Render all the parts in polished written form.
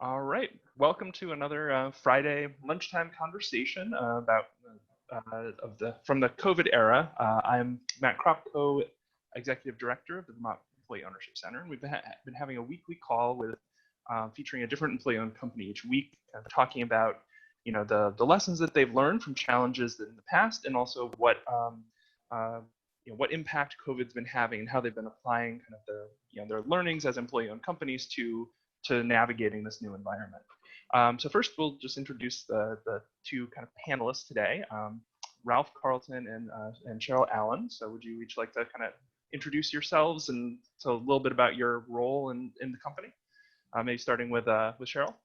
All right, welcome to another Friday lunchtime conversation about from the COVID era. I'm Matt Cropp, co-executive director of the Vermont Employee Ownership Center, and we've been having a weekly call with featuring a different employee-owned company each week, talking about the lessons that they've learned from challenges in the past, and also what what impact COVID's been having and how they've been applying kind of their learnings as employee-owned companies to navigating this new environment. So first, we'll just introduce the two kind of panelists today, Ralph, Carlton, and Cheryl Allen. So would you each like to kind of introduce yourselves and tell a little bit about your role in the company? Maybe starting with Cheryl.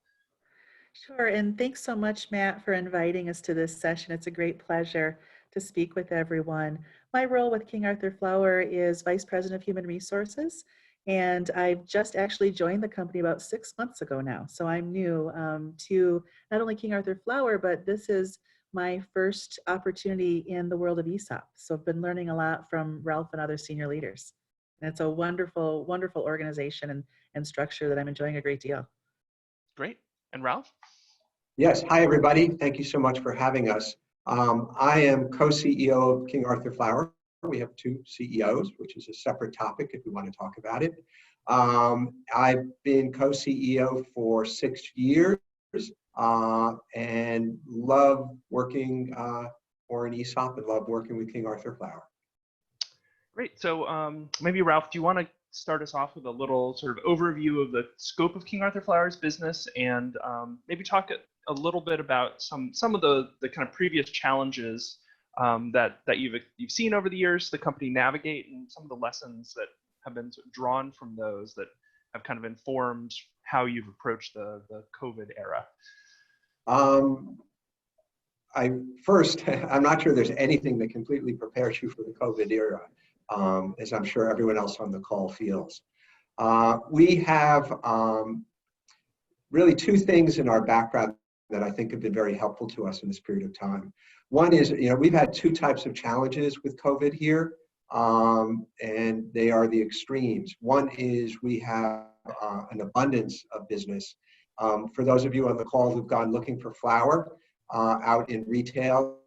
Sure, and thanks so much, Matt, for inviting us to this session. It's a great pleasure to speak with everyone. My role with King Arthur Flour is Vice President of Human Resources, and I've just actually joined the company about 6 months ago now. So I'm new to not only King Arthur Flour, but this is my first opportunity in the world of ESOP. So I've been learning a lot from Ralph and other senior leaders. And it's a wonderful, wonderful organization and structure that I'm enjoying a great deal. Great. And Ralph? Yes. Hi, everybody. Thank you so much for having us. I am co-CEO of King Arthur Flour. We have two CEOs, which is a separate topic if we want to talk about it. I've been co-CEO for 6 years and love working for an ESOP and love working with King Arthur Flour. Great. So maybe Ralph, do you want to start us off with a little sort of overview of the scope of King Arthur Flour's business, and maybe talk a little bit about some of the kind of previous challenges that you've seen over the years the company navigate, and some of the lessons that have been sort of drawn from those that have kind of informed how you've approached the COVID era? I'm not sure there's anything that completely prepares you for the COVID era, as I'm sure everyone else on the call feels. We have really two things in our background that I think have been very helpful to us in this period of time. One is, we've had two types of challenges with COVID here, and they are the extremes. One is we have an abundance of business. For those of you on the call who've gone looking for flour out in retail,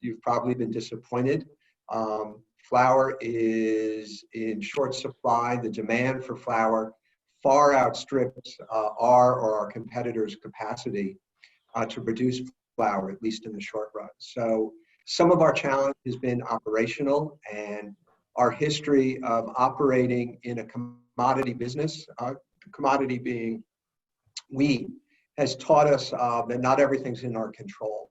you've probably been disappointed. Flour is in short supply. The demand for flour far outstrips our competitors' capacity to produce flour, at least in the short run. So some of our challenge has been operational, and our history of operating in a commodity business, commodity being wheat, has taught us that not everything's in our control.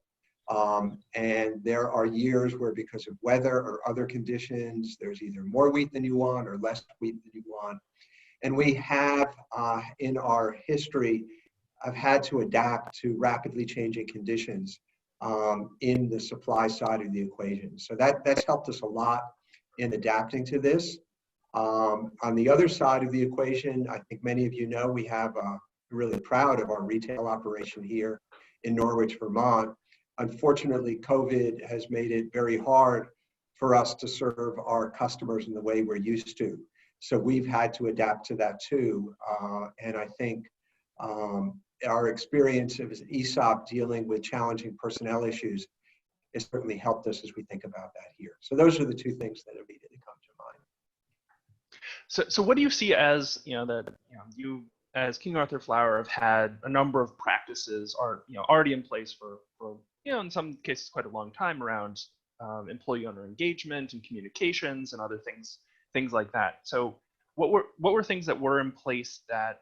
And there are years where, because of weather or other conditions, there's either more wheat than you want or less wheat than you want. And we have, in our history, have had to adapt to rapidly changing conditions in the supply side of the equation. So that's helped us a lot in adapting to this. On the other side of the equation, I think many of you know, we have really proud of our retail operation here in Norwich, Vermont. Unfortunately, COVID has made it very hard for us to serve our customers in the way we're used to. So we've had to adapt to that too. And I think our experience as ESOP dealing with challenging personnel issues has certainly helped us as we think about that here. So those are the two things that immediately come to mind. So what do you see as, you as King Arthur Flour have had a number of practices already in place for in some cases quite a long time around employee owner engagement and communications and other things like that. So what were things that were in place that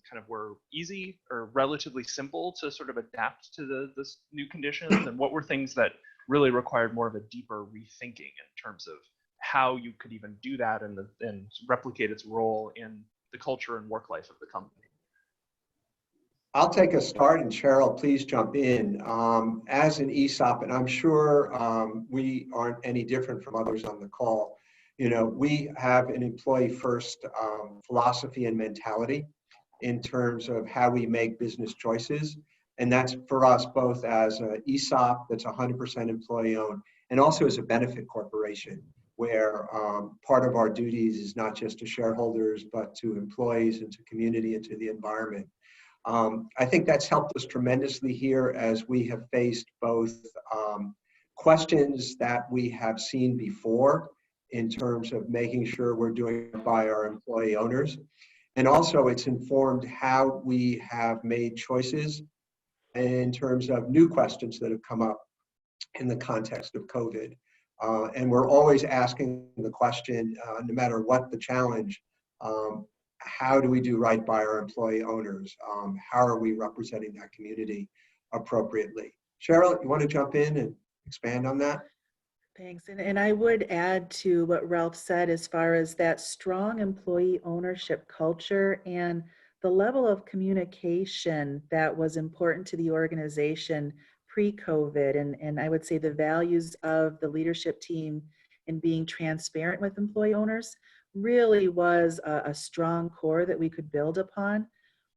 kind of were easy or relatively simple to sort of adapt to this new conditions, and what were things that really required more of a deeper rethinking in terms of how you could even do that and replicate its role in the culture and work life of the company? I'll take a start, and Cheryl, please jump in. As an ESOP, and I'm sure we aren't any different from others on the call, we have an employee-first philosophy and mentality in terms of how we make business choices. And that's for us both as an ESOP that's 100% employee-owned, and also as a benefit corporation, where part of our duties is not just to shareholders, but to employees and to community and to the environment. I think that's helped us tremendously here as we have faced both questions that we have seen before in terms of making sure we're doing it by our employee owners. And also it's informed how we have made choices in terms of new questions that have come up in the context of COVID. And we're always asking the question, no matter what the challenge, how do we do right by our employee owners? How are we representing that community appropriately? Cheryl, you want to jump in and expand on that? Thanks. And I would add to what Ralph said as far as that strong employee ownership culture and the level of communication that was important to the organization pre-COVID. And I would say the values of the leadership team in being transparent with employee owners really was a strong core that we could build upon.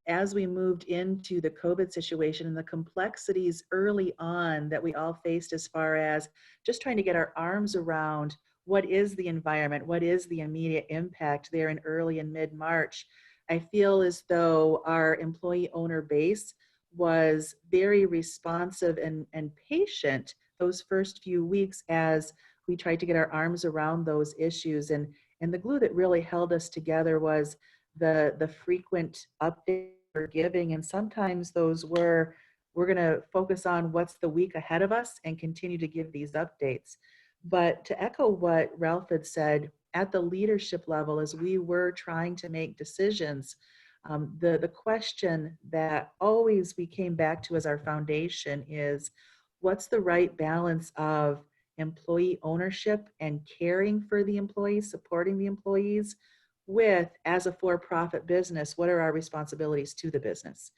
As we moved into the COVID situation and the complexities early on that we all faced as far as just trying to get our arms around what is the environment, what is the immediate impact there in early and mid-March, I feel as though our employee owner base was very responsive and patient those first few weeks as we tried to get our arms around those issues. And the glue that really held us together was the frequent updates we're giving, and sometimes those we're going to focus on what's the week ahead of us and continue to give these updates. But to echo what Ralph had said, at the leadership level, as we were trying to make decisions, the question that always we came back to as our foundation is, what's the right balance of employee ownership and caring for the employees, supporting the employees, with, as a for-profit business, what are our responsibilities to the business?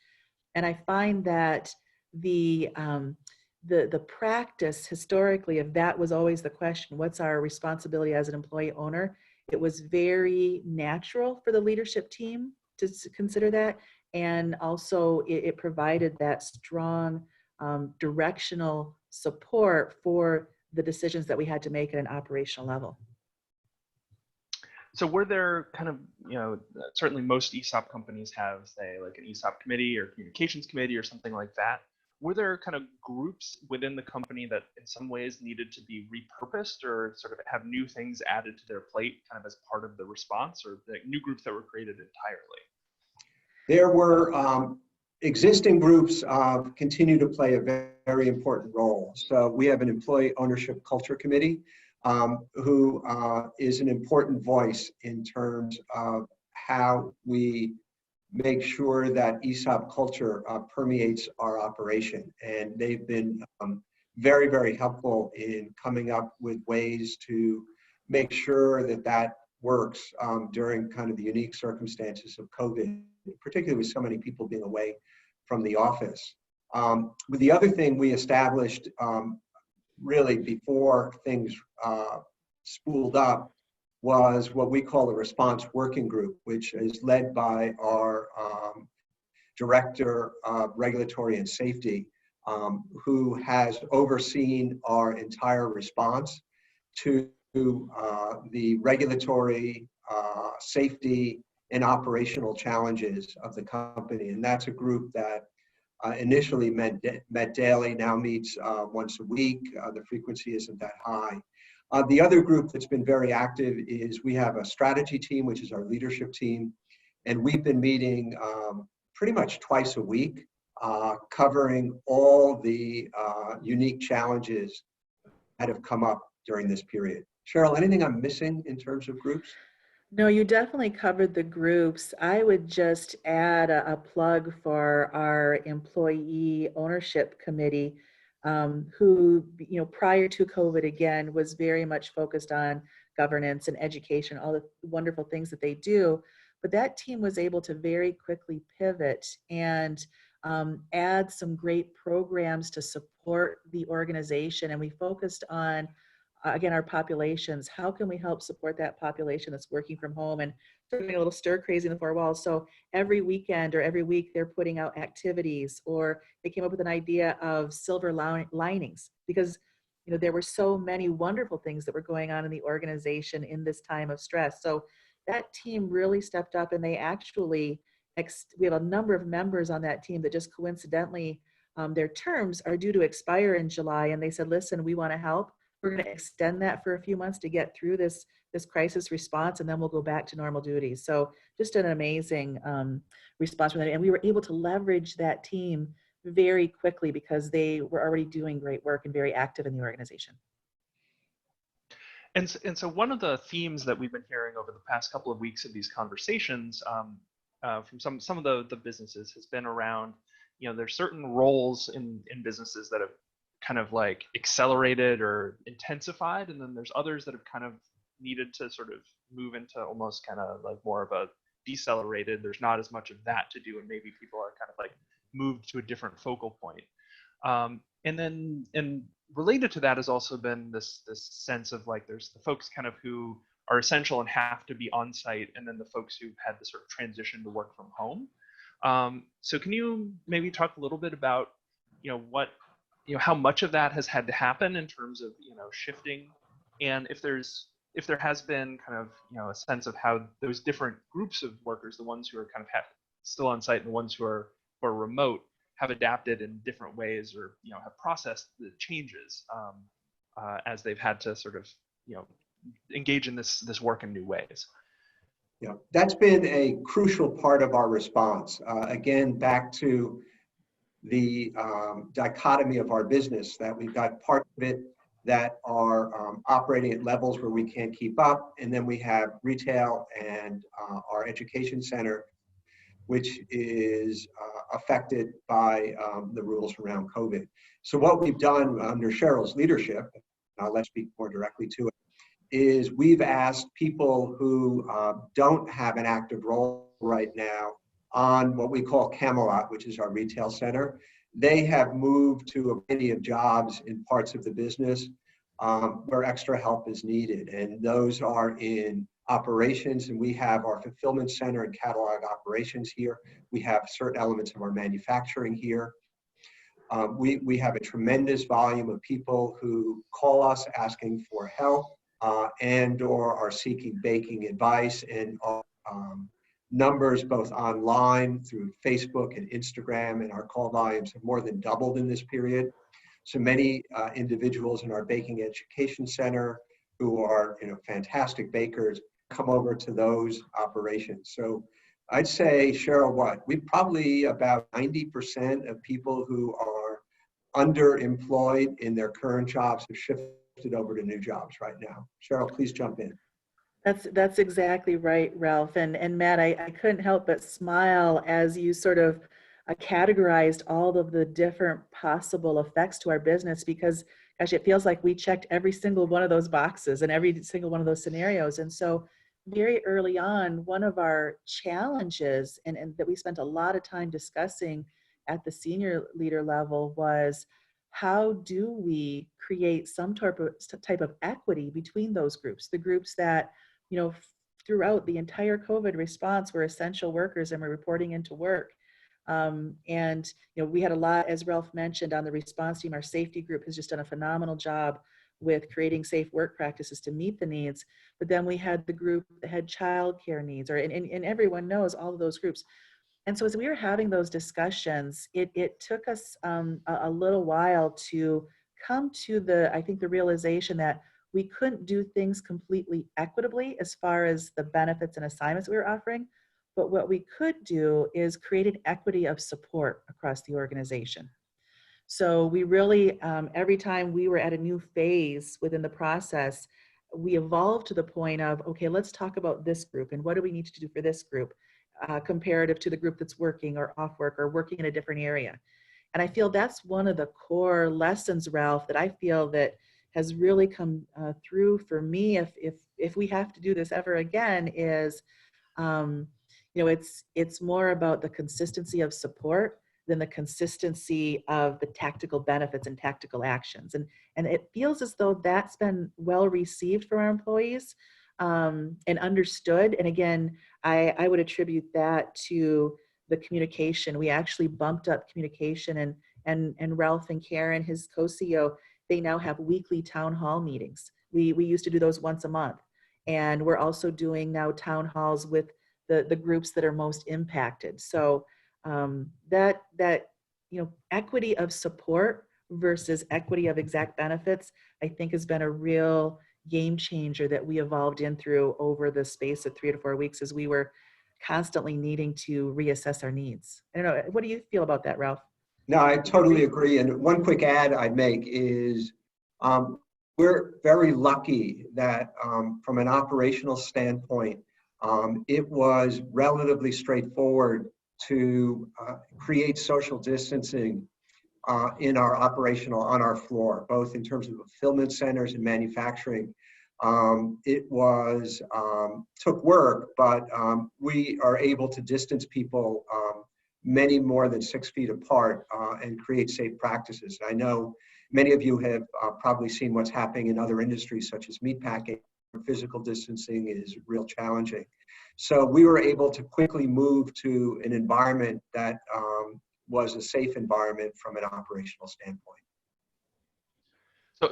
And I find that the practice historically, if that was always the question, what's our responsibility as an employee owner, it was very natural for the leadership team to consider that. And also it provided that strong directional support for the decisions that we had to make at an operational level. So were there kind of, certainly most ESOP companies have, say, like an ESOP committee or communications committee or something like that. Were there kind of groups within the company that in some ways needed to be repurposed or sort of have new things added to their plate kind of as part of the response, or the new groups that were created entirely? There were existing groups continue to play a very important role. So we have an employee ownership culture committee who is an important voice in terms of how we make sure that ESOP culture permeates our operation. And they've been very, very helpful in coming up with ways to make sure that that works during kind of the unique circumstances of COVID, particularly with so many people being away from the office. But the other thing we established really before things spooled up was what we call the response working group, which is led by our director of regulatory and safety, who has overseen our entire response to the regulatory, safety, and operational challenges of the company. And that's a group that initially met daily, now meets once a week. The frequency isn't that high. The other group that's been very active is we have a strategy team, which is our leadership team. And we've been meeting pretty much twice a week, covering all the unique challenges that have come up during this period. Cheryl, anything I'm missing in terms of groups? No, you definitely covered the groups. I would just add a plug for our employee ownership committee, who, prior to COVID, again, was very much focused on governance and education, all the wonderful things that they do. But that team was able to very quickly pivot and add some great programs to support the organization. And we focused on, again, our populations. How can we help support that population that's working from home and doing a little stir crazy in the four walls? So every weekend or every week they're putting out activities, or they came up with an idea of silver linings, because there were so many wonderful things that were going on in the organization in this time of stress. So that team really stepped up, and they actually we have a number of members on that team that just coincidentally, their terms are due to expire in July. And they said, listen, we want to help. We're going to extend that for a few months to get through this crisis response, and then we'll go back to normal duties. So just an amazing response from that. And we were able to leverage that team very quickly because they were already doing great work and very active in the organization. And so one of the themes that we've been hearing over the past couple of weeks of these conversations from some of the businesses has been around, there's certain roles in businesses that have kind of like accelerated or intensified, and then there's others that have kind of needed to sort of move into almost kind of like more of a decelerated. There's not as much of that to do, and maybe people are kind of like moved to a different focal point. And related to that has also been this sense of like there's the folks kind of who are essential and have to be on site, and then the folks who've had the sort of transition to work from home. So can you maybe talk a little bit about how much of that has had to happen in terms of shifting, and if there has been kind of a sense of how those different groups of workers, the ones who are kind of still on site and the ones who are remote, have adapted in different ways, or have processed the changes as they've had to sort of engage in this work in new ways. Yeah, that's been a crucial part of our response. Again, back to the dichotomy of our business, that we've got parts of it that are operating at levels where we can't keep up, and then we have retail and our education center, which is affected by the rules around COVID. So what we've done under Cheryl's leadership, I'll let speak more directly to it, is we've asked people who don't have an active role right now on what we call Camelot, which is our retail center. They have moved to a variety of jobs in parts of the business where extra help is needed. And those are in operations, and we have our fulfillment center and catalog operations here. We have certain elements of our manufacturing here. We have a tremendous volume of people who call us asking for help and or are seeking baking advice, and numbers both online through Facebook and Instagram, and our call volumes have more than doubled in this period. So many individuals in our baking education center who are fantastic bakers come over to those operations. So I'd say, Cheryl, we probably about 90% of people who are underemployed in their current jobs have shifted over to new jobs right now. Cheryl, please jump in. That's exactly right, Ralph. And Matt, I couldn't help but smile as you sort of categorized all of the different possible effects to our business, because gosh, it feels like we checked every single one of those boxes and every single one of those scenarios. And so very early on, one of our challenges, and that we spent a lot of time discussing at the senior leader level, was how do we create some type of equity between those groups, the groups that, throughout the entire COVID response were essential workers and were reporting into work. And we had a lot, as Ralph mentioned, on the response team. Our safety group has just done a phenomenal job with creating safe work practices to meet the needs. But then we had the group that had childcare needs, and everyone knows all of those groups. And so as we were having those discussions, it took us a little while to come to the realization that we couldn't do things completely equitably as far as the benefits and assignments we were offering. But what we could do is create an equity of support across the organization. So we really, every time we were at a new phase within the process, we evolved to the point of, okay, let's talk about this group and what do we need to do for this group comparative to the group that's working or off work or working in a different area. And I feel that's one of the core lessons, Ralph, that I feel that has really come through for me if we have to do this ever again is, it's more about the consistency of support than the consistency of the tactical benefits and tactical actions. And it feels as though that's been well received from our employees and understood. And again, I would attribute that to the communication. We actually bumped up communication, and Ralph and Karen, his co-CEO, they now have weekly town hall meetings. We used to do those once a month. And we're also doing now town halls with the groups that are most impacted. So that equity of support versus equity of exact benefits, I think has been a real game changer that we evolved in through over the space of 3 to 4 weeks as we were constantly needing to reassess our needs. I don't know, what do you feel about that, Ralph? No, I totally agree. And one quick add I'd make is we're very lucky that from an operational standpoint, it was relatively straightforward to create social distancing on our floor, both in terms of fulfillment centers and manufacturing. It took work, but we are able to distance people many more than 6 feet apart and create safe practices. I know many of you have probably seen what's happening in other industries such as meatpacking. Physical distancing is real challenging. So we were able to quickly move to an environment that was a safe environment from an operational standpoint.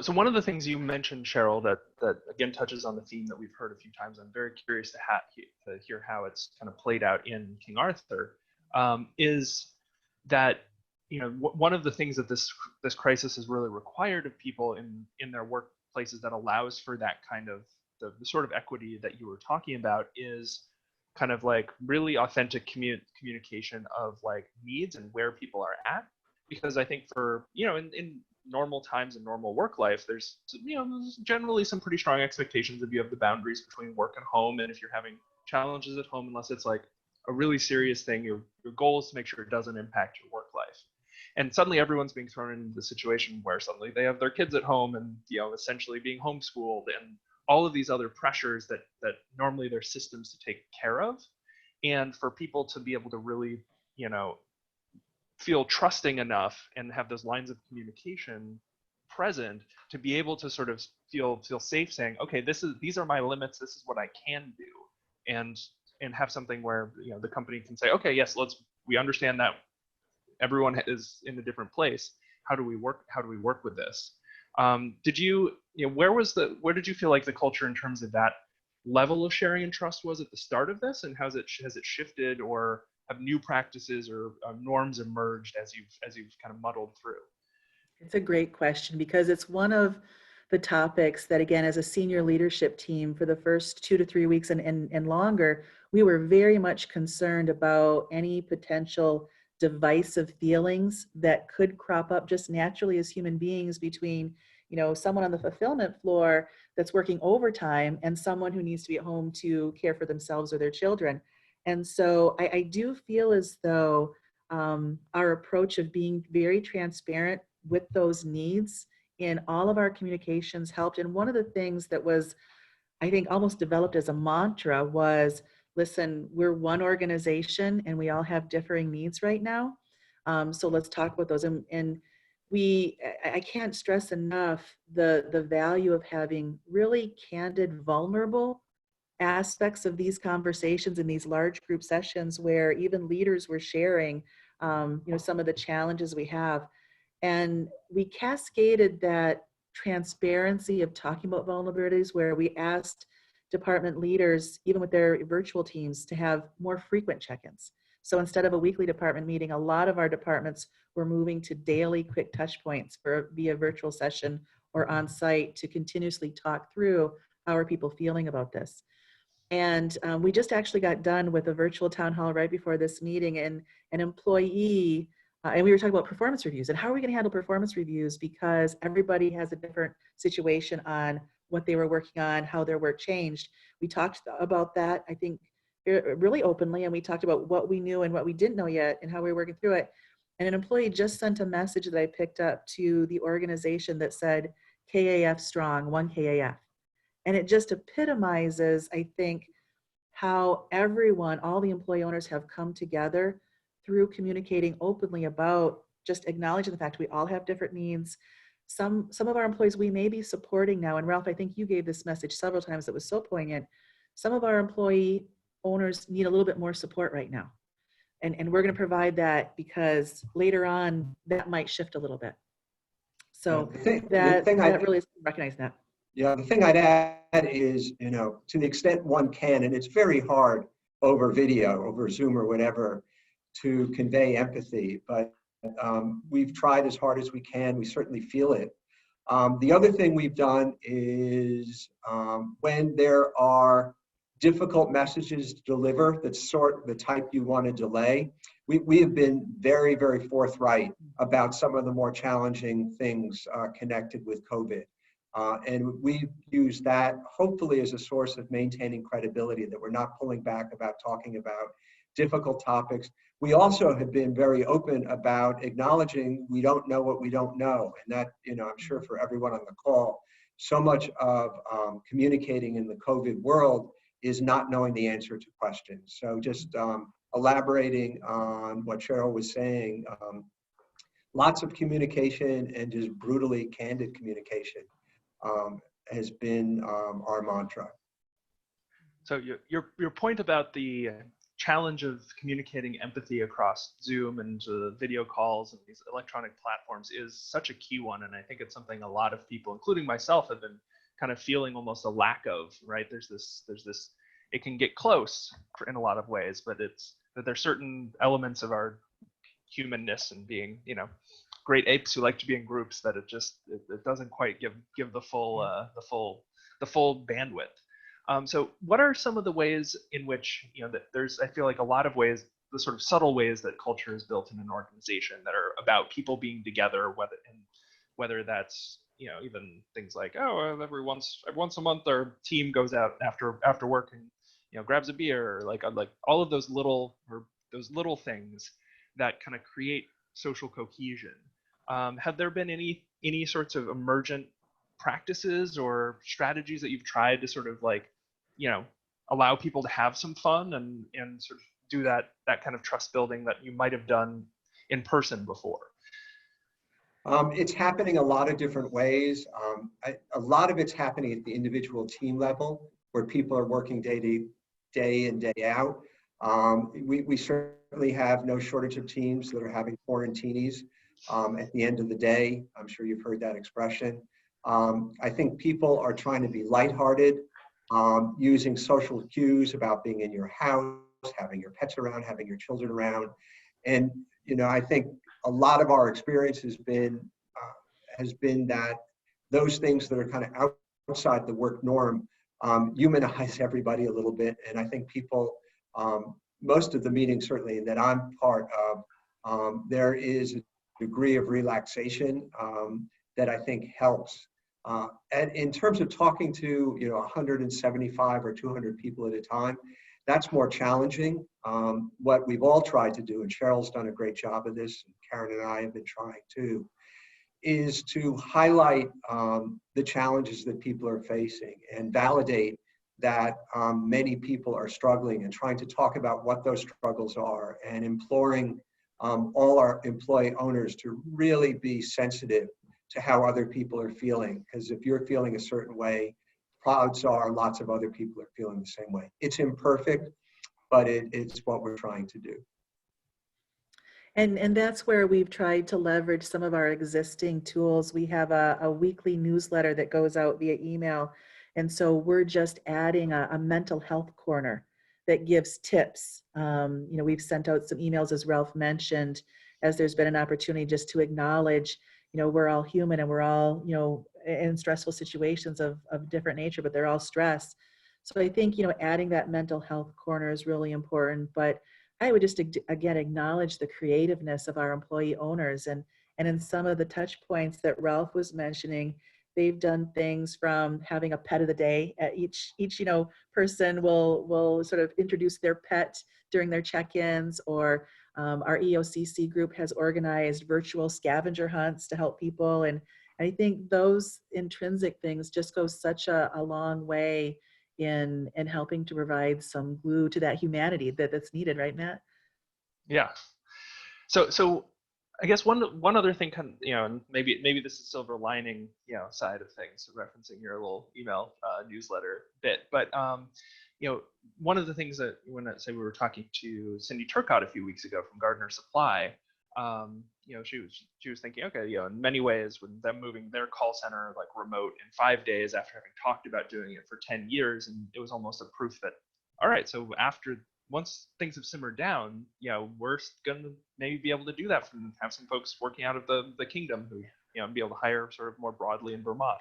So one of the things you mentioned, Cheryl, that again touches on the theme that we've heard a few times, I'm very curious to hear how it's kind of played out in King Arthur, is that one of the things that this crisis has really required of people in their workplaces that allows for that kind of the sort of equity that you were talking about is kind of like really authentic communication of like needs and where people are at. Because I think for, in normal times and normal work life, there's generally some pretty strong expectations of you have the boundaries between work and home. And if you're having challenges at home, unless it's like a really serious thing, your goal is to make sure it doesn't impact your work life. And suddenly everyone's being thrown into the situation where suddenly they have their kids at home and, essentially being homeschooled and all of these other pressures that normally there's systems to take care of. And for people to be able to really, feel trusting enough and have those lines of communication present to be able to sort of feel safe saying, okay, these are my limits, this is what I can do. And have something where, the company can say, okay, yes, we understand that everyone is in a different place. How do we work with this? Where did you feel like the culture in terms of that level of sharing and trust was at the start of this, and has it shifted, or have new practices or norms emerged as you've kind of muddled through? It's a great question, because it's one of the topics that, again, as a senior leadership team for the first 2 to 3 weeks and longer, we were very much concerned about any potential divisive feelings that could crop up just naturally as human beings between, someone on the fulfillment floor that's working overtime and someone who needs to be at home to care for themselves or their children. And so I do feel as though our approach of being very transparent with those needs in all of our communications helped. And one of the things that was, I think, almost developed as a mantra was, listen, we're one organization and we all have differing needs right now. So let's talk about those. And I can't stress enough the value of having really candid, vulnerable aspects of these conversations in these large group sessions where even leaders were sharing, some of the challenges we have. And we cascaded that transparency of talking about vulnerabilities where we asked department leaders, even with their virtual teams, to have more frequent check-ins. So instead of a weekly department meeting, a lot of our departments were moving to daily quick touch points via virtual session or on site to continuously talk through how are people feeling about this. And we just actually got done with a virtual town hall right before this meeting, and an employee, and we were talking about performance reviews and how are we going to handle performance reviews, because everybody has a different situation on what they were working on, how their work changed. We talked about that, I think, really openly, and we talked about what we knew and what we didn't know yet and how we were working through it. And an employee just sent a message that I picked up to the organization that said, KAF strong, one KAF. And it just epitomizes, I think, how everyone, all the employee owners have come together through communicating openly about just acknowledging the fact we all have different needs. Some of our employees we may be supporting now, and Ralph, I think you gave this message several times that was so poignant. Some of our employee owners need a little bit more support right now. And we're going to provide that, because later on that might shift a little bit. So that really is recognizing that. Yeah, the thing I'd add is, to the extent one can, and it's very hard over video, over Zoom or whatever, to convey empathy. But we've tried as hard as we can. We certainly feel it. The other thing we've done is when there are difficult messages to deliver, that's the type you want to delay, we have been very, very forthright about some of the more challenging things connected with COVID. And we use that hopefully as a source of maintaining credibility, that we're not pulling back about talking about difficult topics. We also have been very open about acknowledging we don't know what we don't know. And that, I'm sure for everyone on the call, so much of communicating in the COVID world is not knowing the answer to questions. So just elaborating on what Cheryl was saying, lots of communication and just brutally candid communication has been our mantra. So your point about the challenge of communicating empathy across Zoom and video calls and these electronic platforms is such a key one, and I think it's something a lot of people, including myself, have been kind of feeling almost a lack of. Right? There's this. It can get close in a lot of ways, but there's certain elements of our humanness and being, great apes who like to be in groups, that it doesn't quite give the full bandwidth. So what are some of the ways in which, that I feel like a lot of ways, the sort of subtle ways that culture is built in an organization that are about people being together, whether that's, even things like, every once a month our team goes out after work and, grabs a beer, or like all of those little things that kind of create social cohesion. Have there been any sorts of emergent practices or strategies that you've tried to sort of allow people to have some fun and sort of do that kind of trust building that you might have done in person before? It's happening a lot of different ways. A lot of it's happening at the individual team level, where people are working day in, day out. We certainly have no shortage of teams that are having quarantinis at the end of the day. I'm sure you've heard that expression. I think people are trying to be lighthearted, using social cues about being in your house, having your pets around, having your children around. And, I think a lot of our experience has been that those things that are kind of outside the work norm humanize everybody a little bit. And I think people, most of the meetings certainly that I'm part of, there is a degree of relaxation that I think helps. And in terms of talking to 175 or 200 people at a time, that's more challenging. What we've all tried to do, and Cheryl's done a great job of this, and Karen and I have been trying too, is to highlight the challenges that people are facing and validate that many people are struggling, and trying to talk about what those struggles are, and imploring all our employee owners to really be sensitive to how other people are feeling. Because if you're feeling a certain way, odds are lots of other people are feeling the same way. It's imperfect, but it's what we're trying to do. And that's where we've tried to leverage some of our existing tools. We have a weekly newsletter that goes out via email. And so we're just adding a mental health corner that gives tips. We've sent out some emails, as Ralph mentioned, as there's been an opportunity just to acknowledge, we're all human, and we're all, in stressful situations of different nature, but they're all stress. So I think, adding that mental health corner is really important. But I would just, again, acknowledge the creativeness of our employee owners. And in some of the touch points that Ralph was mentioning, they've done things from having a pet of the day. Each person will sort of introduce their pet during their check-ins, or our EOCC group has organized virtual scavenger hunts to help people. And I think those intrinsic things just go such a long way in helping to provide some glue to that humanity that's needed, right, Matt? Yeah. So I guess one other thing, kind of, and maybe this is silver lining, side of things, so referencing your little email newsletter bit, but one of the things that when we were talking to Cindy Turcott a few weeks ago from Gardner Supply, she was thinking, okay, in many ways, with them moving their call center remote in 5 days after having talked about doing it for 10 years, and it was almost a proof that, all right, so after once things have simmered down, we're going to maybe be able to do that and have some folks working out of the kingdom who, be able to hire sort of more broadly in Vermont.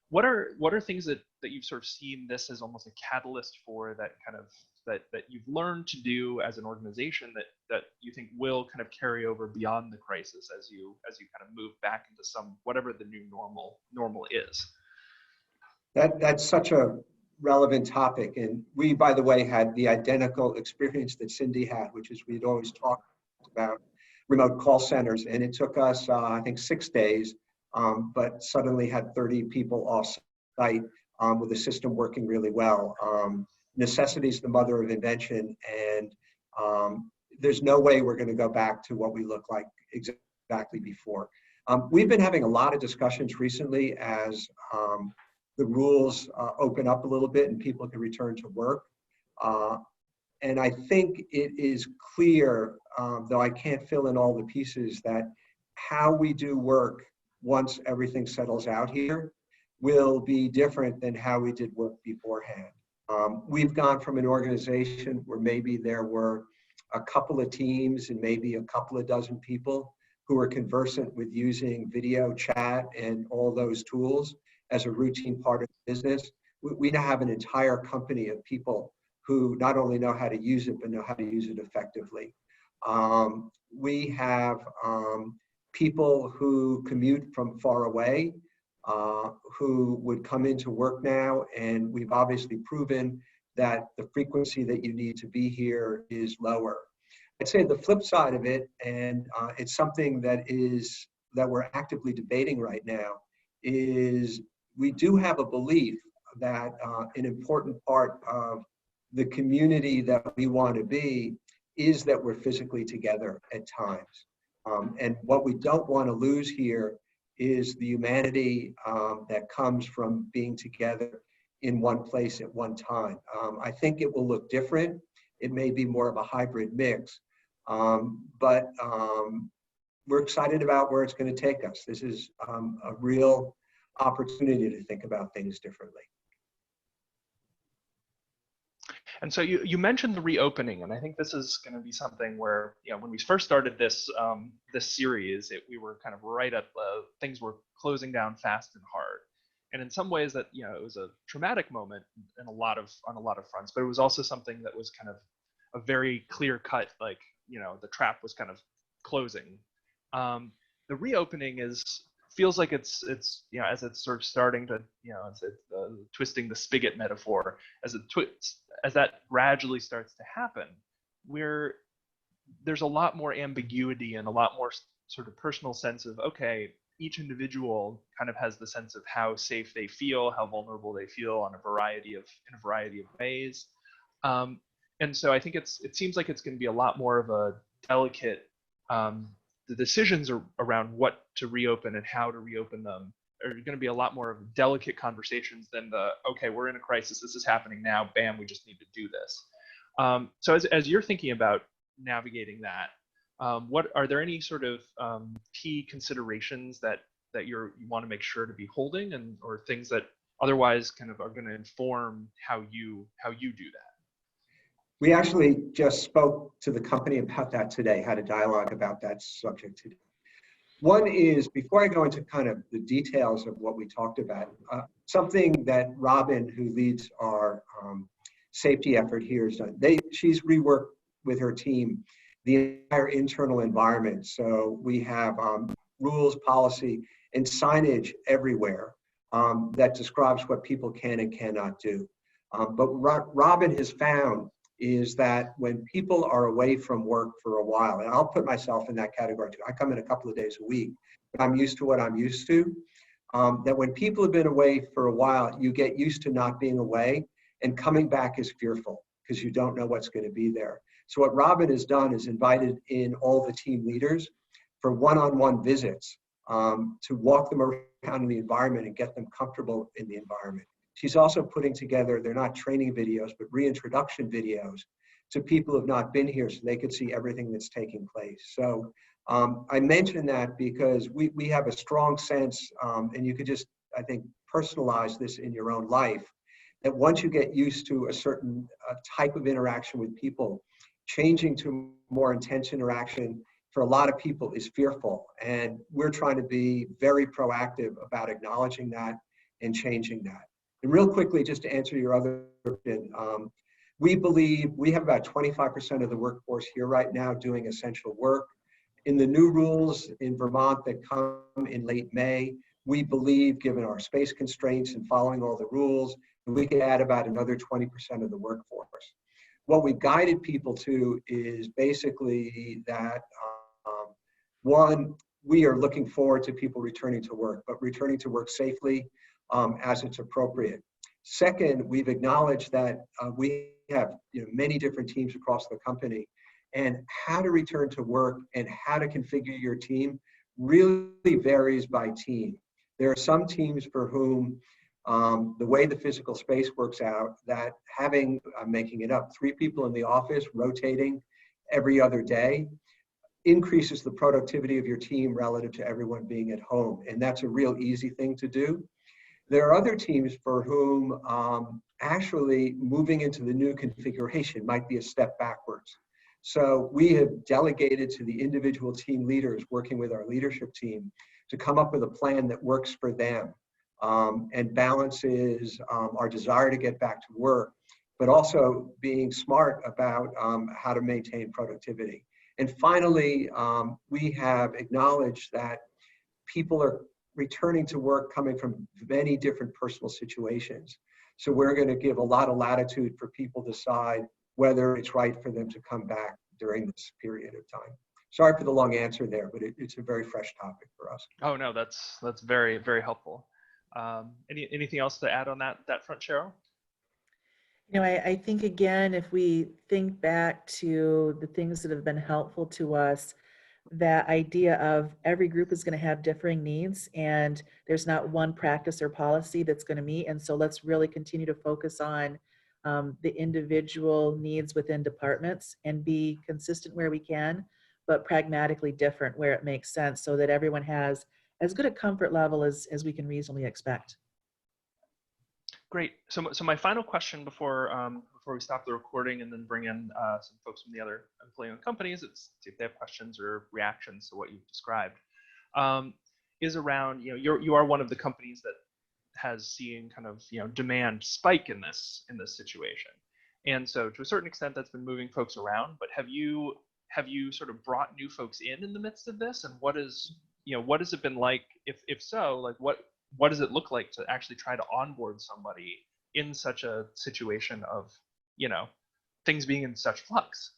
What are things that you've sort of seen this as almost a catalyst for, that kind of that you've learned to do as an organization that you think will kind of carry over beyond the crisis as you kind of move back into whatever the new normal is? That's such a relevant topic, and we, by the way, had the identical experience that Cindy had, which is we'd always talked about remote call centers, and it took us I think 6 days, but suddenly had 30 people off site with the system working really well. Necessity is the mother of invention, and there's no way we're going to go back to what we looked like exactly before. We've been having a lot of discussions recently as the rules open up a little bit and people can return to work. And I think it is clear, though I can't fill in all the pieces, that how we do work once everything settles out here will be different than how we did work beforehand. We've gone from an organization where maybe there were a couple of teams and maybe a couple of dozen people who were conversant with using video chat and all those tools as a routine part of the business. We now have an entire company of people who not only know how to use it, but know how to use it effectively. We have people who commute from far away, who would come into work now, and we've obviously proven that the frequency that you need to be here is lower. I'd say the flip side of it, and it's something that we're actively debating right now, is we do have a belief that an important part of the community that we want to be is that we're physically together at times. And what we don't want to lose here is the humanity that comes from being together in one place at one time. I think it will look different. It may be more of a hybrid mix, but we're excited about where it's going to take us. This is a real opportunity to think about things differently. And so you mentioned the reopening, and I think this is going to be something where, when we first started this series, we were kind of right at things were closing down fast and hard, and in some ways that it was a traumatic moment on a lot of fronts, but it was also something that was kind of a very clear cut, like the trap was kind of closing. The reopening feels like it's as it's sort of starting to it's twisting the spigot metaphor, as that gradually starts to happen, there's a lot more ambiguity and a lot more sort of personal sense of, okay, each individual kind of has the sense of how safe they feel, how vulnerable they feel in a variety of ways. And so I think it seems like it's going to be a lot more of a delicate, the decisions around what to reopen and how to reopen them are going to be a lot more of delicate conversations than okay, we're in a crisis, this is happening now, bam, we just need to do this. So as you're thinking about navigating that, what are there any sort of key considerations that you want to make sure to be holding, or things that otherwise kind of are going to inform how you do that? We actually just spoke to the company about that today, had a dialogue about that subject today. One is, before I go into kind of the details of what we talked about, something that Robin, who leads our safety effort here, has done. She's reworked with her team the entire internal environment. So we have rules, policy, and signage everywhere that describes what people can and cannot do. But what Robin has found is that when people are away from work for a while, and I'll put myself in that category too, I come in a couple of days a week, but I'm used to what I'm used to, that when people have been away for a while, you get used to not being away, and coming back is fearful because you don't know what's going to be there. So what Robin has done is invited in all the team leaders for one-on-one visits to walk them around in the environment and get them comfortable in the environment. She's also putting together, they're not training videos, but reintroduction videos to people who have not been here so they could see everything that's taking place. So I mention that because we have a strong sense, and you could just, I think, personalize this in your own life, that once you get used to a certain type of interaction with people, changing to more intense interaction for a lot of people is fearful. And we're trying to be very proactive about acknowledging that and changing that. And real quickly, just to answer your other question, we believe we have about 25% of the workforce here right now doing essential work. In the new rules in Vermont that come in late May, we believe, given our space constraints and following all the rules, we could add about another 20% of the workforce. What we've guided people to is basically that, one, we are looking forward to people returning to work, but returning to work safely as it's appropriate. Second, we've acknowledged that we have many different teams across the company, and how to return to work and how to configure your team really varies by team. There are some teams for whom the way the physical space works out, that having, making it up, 3 people in the office rotating every other day increases the productivity of your team relative to everyone being at home. And that's a real easy thing to do. There are other teams for whom actually moving into the new configuration might be a step backwards. So we have delegated to the individual team leaders working with our leadership team to come up with a plan that works for them and balances our desire to get back to work, but also being smart about how to maintain productivity. And finally, we have acknowledged that people are returning to work coming from many different personal situations. So we're going to give a lot of latitude for people to decide whether it's right for them to come back during this period of time. Sorry for the long answer there, but it's a very fresh topic for us. Oh no, that's very, very helpful. Anything else to add on that front, Cheryl? I think, again, if we think back to the things that have been helpful to us, that idea of every group is going to have differing needs, and there's not one practice or policy that's going to meet. And so let's really continue to focus on the individual needs within departments and be consistent where we can, but pragmatically different where it makes sense, so that everyone has as good a comfort level as we can reasonably expect. Great. So my final question before we stop the recording and then bring in some folks from the other employee-owned companies, is see if they have questions or reactions to what you've described, is around, you are one of the companies that has seen kind of demand spike in this situation, and so to a certain extent that's been moving folks around. But have you sort of brought new folks in the midst of this, and what has it been like? If so, like what does it look like to actually try to onboard somebody in such a situation of, things being in such flux?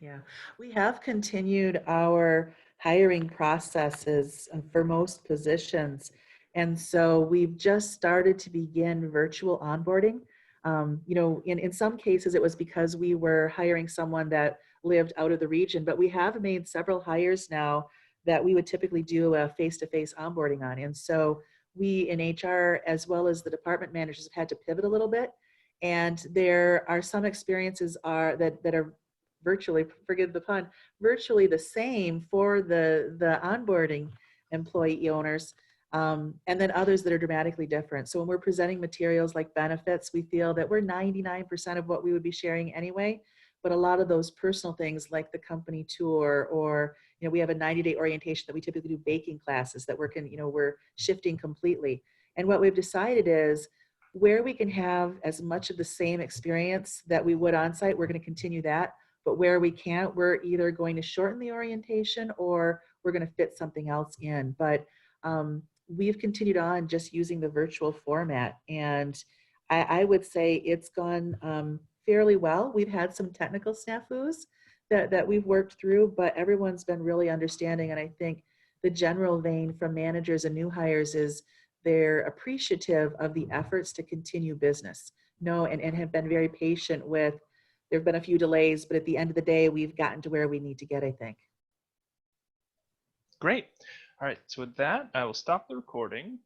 Yeah, we have continued our hiring processes for most positions. And so we've just started to begin virtual onboarding. In some cases, it was because we were hiring someone that lived out of the region, but we have made several hires now that we would typically do a face-to-face onboarding on. And so we in HR, as well as the department managers, have had to pivot a little bit. And there are some experiences that are virtually, forgive the pun, virtually the same for the onboarding employee owners, and then others that are dramatically different. So when we're presenting materials like benefits, we feel that we're 99% of what we would be sharing anyway. But a lot of those personal things like the company tour, or we have a 90-day orientation that we typically do baking classes that we're shifting completely. And what we've decided is where we can have as much of the same experience that we would on site, we're going to continue that. But where we can't, we're either going to shorten the orientation or we're going to fit something else in. But we've continued on just using the virtual format. And I would say it's gone fairly well. We've had some technical snafus that we've worked through, but everyone's been really understanding. And I think the general vein from managers and new hires is they're appreciative of the efforts to continue business. And have been very patient with, there have been a few delays, but at the end of the day, we've gotten to where we need to get, I think. Great. All right, so with that, I will stop the recording.